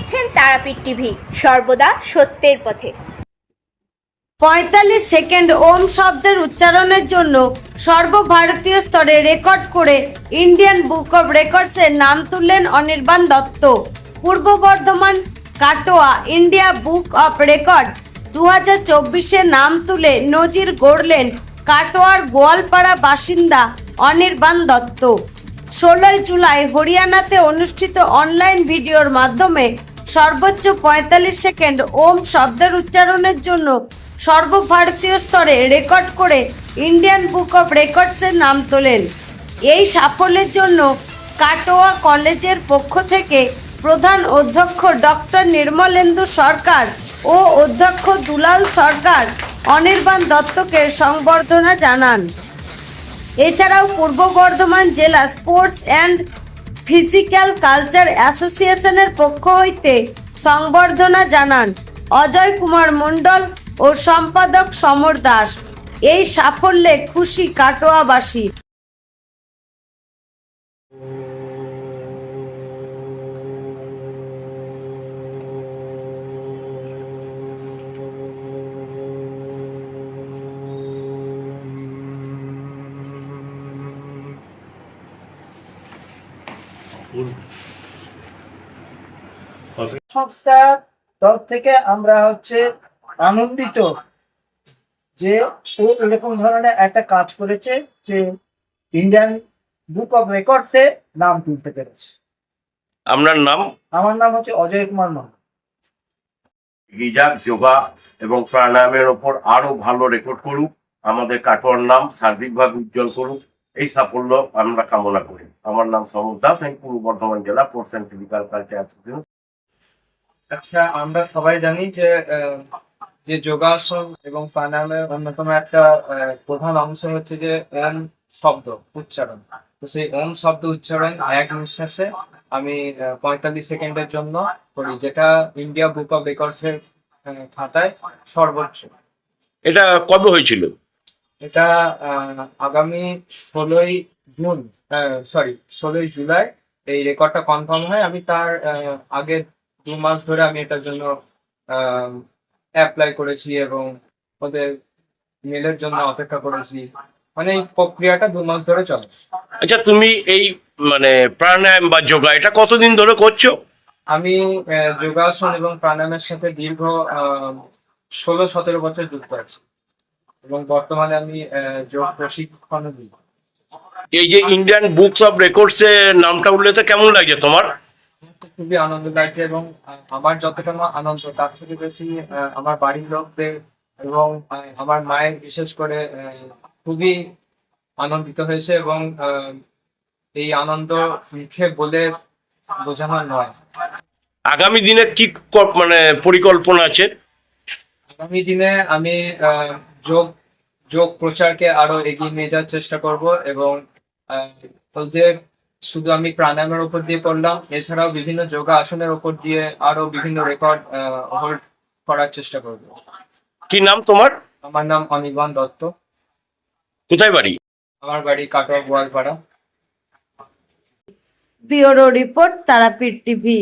দেখছেন তারাপীঠ টিভি, সর্বদা সত্যের পথে। 45 সেকেন্ড ওম শব্দের উচ্চারণের জন্য সর্বভারতীয় স্তরে রেকর্ড করে ইন্ডিয়ান বুক অব রেকর্ডসের নাম তুললেন Anirban Dutta. Purba Bardhaman Katwa India book of record 2024-এ নাম তুলে নজির গড়লেন কাটোয়ার গোয়ালপাড়া বাসিন্দা অনির্বাণ দত্ত। 16 জুলাই হরিয়ানাতে অনুষ্ঠিত অনলাইন ভিডিওর মাধ্যমে সর্বোচ্চ 45 সেকেন্ড ওম শব্দের উচ্চারণের জন্য সর্বভারতীয় স্তরে রেকর্ড করে ইন্ডিয়ান বুক অব রেকর্ডসের নাম তোলেন। এই সাফল্যের জন্য কাটোয়া কলেজের পক্ষ থেকে প্রধান অধ্যক্ষ ডক্টর নির্মলেন্দু সরকার ও অধ্যক্ষ দুলাল সরকার অনির্বাণ দত্তকে সংবর্ধনা জানান। এছাড়াও পূর্ব বর্ধমান জেলা স্পোর্টস অ্যান্ড ফিজিক্যাল কালচার অ্যাসোসিয়েশনের পক্ষ হইতে সংবর্ধনা জানান অজয় কুমার মণ্ডল ও সম্পাদক সমর দাস। এই সাফল্যে খুশি কাটোয়াবাসী। সংস্থার তরফ থেকে আমরা আনন্দিত যে ও এরকম ধরনের একটা কাজ করেছে, যে ইন্ডিয়ান বুক অফ রেকর্ডসে নাম তুলতে পেরেছে। আপনার নাম? আমার নাম অজয় কুমার মণ্ডল। গিজাক যোগা এবং প্রাণায়ামের ওপর আরো ভালো রেকর্ড করুক, আমাদের কাটোয়ার নাম সার্বিকভাবে উজ্জ্বল করুক, এই সাফল্য আমরা কামনা করি। আমার নাম সমর দাস, আমি পূর্ব বর্ধমান জেলা sports and physical culture association. আচ্ছা, আমরা সবাই জানি যে যোগাসন এবং প্রাণায়ামের অন্যতম একটা প্রধান অংশ হচ্ছে যে ওম শব্দ উচ্চারণ। তো সেই ওম শব্দ উচ্চারণ এক নিঃশ্বাসে আমি 45 সেকেন্ডের জন্য করি, যেটা ইন্ডিয়া বুক অফ রেকর্ডস এর খাতায় সর্বোচ্চ। এটা কবে হয়েছিল? এটা আগামী 16 জুলাই এই রেকর্ডটা কনফার্ম হয়। আমি তার আগে 2 মাস ধরে আমি এটার জন্য অ্যাপ্লাই করেছি এবং ওদের মেলের জন্য অপেক্ষা করেছি। মানে এই প্রক্রিয়াটা 2 মাস ধরে চলে। আচ্ছা, তুমি এই প্রাণায়াম বা যোগা এটা কতদিন ধরে করছো? আমি যোগাসন এবং প্রাণায়ামের সাথে দীর্ঘ 16-17 বছর যুক্ত আছি এবং বর্তমানে আমি যোগ প্রশিক্ষণ দিই। এই যে ইন্ডিয়ান বুকস অফ রেকর্ডস এ নামটা উঠলে কেমন লাগছে তোমার? খুবই আনন্দ লাগছে এবং আমার যতটা আনন্দ তার থেকে বেশি আমার বাড়ির লোকদের এবং আমার মায়ের বিশেষ করে খুবই আনন্দিত হয়েছে এবং এই আনন্দ মুখে বলে বোঝানো নয়। আগামী দিনে কি পরিকল্পনা আছে? আগামী দিনে আমি যোগ প্রচারকে আরো এগিয়ে নিয়ে যাওয়ার চেষ্টা করব এবং তো যে শুধু আমি প্রাণায়ামের উপর দিয়ে করলাম, এছাড়াও বিভিন্ন যোগা আসনের উপর দিয়ে আরো বিভিন্ন রেকর্ড হোল্ড করার চেষ্টা করব। কি নাম তোমার? আমার নাম অনির্বাণ দত্ত। কোথায় বাড়ি? আমার বাড়ি Katwa Goalpara. Bureau report, Tarapith TV.